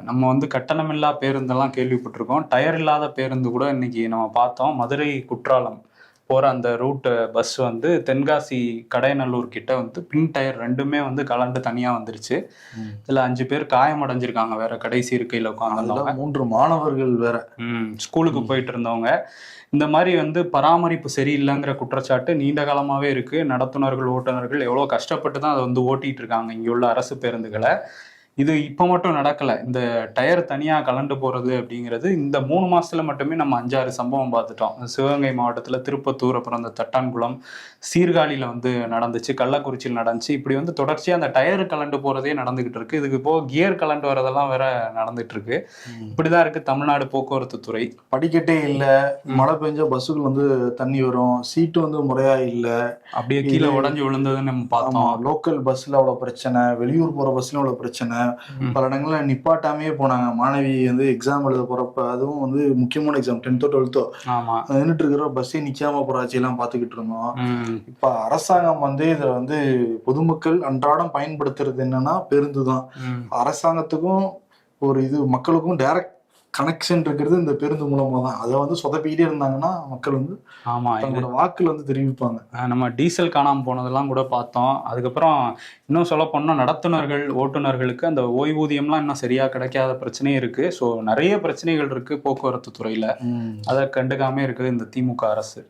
நம்ம வந்து கட்டணமில்லா பேருந்தெல்லாம் கேள்விப்பட்டிருக்கோம். டயர் இல்லாத பேருந்து கூட இன்னைக்கு நம்ம பார்த்தோம். மதுரை குற்றாலம் போற அந்த ரூட் பஸ் வந்து தென்காசி கடையநல்லூர் கிட்ட வந்து பின் டயர் 2மே வந்து கலண்டு தனியா வந்துருச்சு. இதுல 5 பேர் காயமடைஞ்சிருக்காங்க வேற கடைசி இருக்கையில உட்கார்ந்திருந்தவங்க. 3 மாணவர்கள் வேற. ஸ்கூலுக்கு போயிட்டு இருந்தவங்க. இந்த மாதிரி வந்து பராமரிப்பு சரியில்லைங்கிற குற்றச்சாட்டு நீண்ட காலமாவே இருக்கு. நடத்துனர்கள், ஓட்டுநர்கள் எவ்வளவு கஷ்டப்பட்டு தான் அதை வந்து ஓட்டிட்டு இருக்காங்க இங்க உள்ள அரசு பேருந்துகளை. இது இப்ப மட்டும் நடக்கல. இந்த டயர் தனியா கலண்டு போறது அப்படிங்கிறது இந்த 3 மாசத்துல மட்டுமே நம்ம 5, 6 சம்பவம் பார்த்துட்டோம். சிவகங்கை மாவட்டத்துல திருப்பத்தூர், அப்புறம் அந்த தட்டான்குளம், சீர்காழியில வந்து நடந்துச்சு, கள்ளக்குறிச்சியில் நடந்துச்சு. இப்படி வந்து தொடர்ச்சியா அந்த டயர் கலண்டு போறதே நடந்துகிட்டு இருக்கு. இதுக்கு இப்போ கியர் கலண்டு வரதெல்லாம் வேற நடந்துட்டு இருக்கு. இப்படிதான் இருக்கு தமிழ்நாடு போக்குவரத்து துறை. படிக்கட்டே இல்ல, மழை பெஞ்சா பஸ்ஸுக்கு வந்து தண்ணி வரும், சீட்டு வந்து முறையா இல்ல, அப்படியே கீழே உடஞ்சு விழுந்ததுன்னு நம்ம பார்த்தோம். லோக்கல் பஸ்ல அவ்வளவு பிரச்சனை, வெளியூர் போற பஸ்ல அவ்வளவு பிரச்சனை. பல இடங்கள்ல நிப்பாட்டாமே போனாங்க. மாணவி வந்து எக்ஸாம் எழுத போறப்ப, அதுவும் வந்து முக்கியமான எக்ஸாம் 10th 12th நின்றுட்டு இருக்கிற பஸ்ஸே நிக்காம போற ஆட்சி எல்லாம் பாத்துக்கிட்டு இருந்தோம். இப்ப அரசாங்கம் வந்து இதுல வந்து பொதுமக்கள் அன்றாடம் பயன்படுத்துறது என்னன்னா பேருந்து தான். அரசாங்கத்துக்கும் ஒரு இது மக்களுக்கும் டைரக்ட் கனெக்ஷன் இருக்கிறது இந்த பேருந்து மூலமா தான். அதை வந்து சொதப்பிக்கிட்டே இருந்தாங்கன்னா மக்கள் வந்து தங்களோட வாக்குல வந்து தெரிவிப்பாங்க. நம்ம டீசல் காணாம போனதெல்லாம் கூட பார்த்தோம். அதுக்கப்புறம் இன்னும் சொல்ல போனா நடத்துனர்கள், ஓட்டுநர்களுக்கு அந்த ஓய்வூதியம்லாம் இன்னும் சரியா கிடைக்காத பிரச்சனையும் இருக்கு. ஸோ நிறைய பிரச்சனைகள் இருக்கு போக்குவரத்து துறையில. அதை கண்டுக்காம இருக்குது இந்த திமுக அரசு.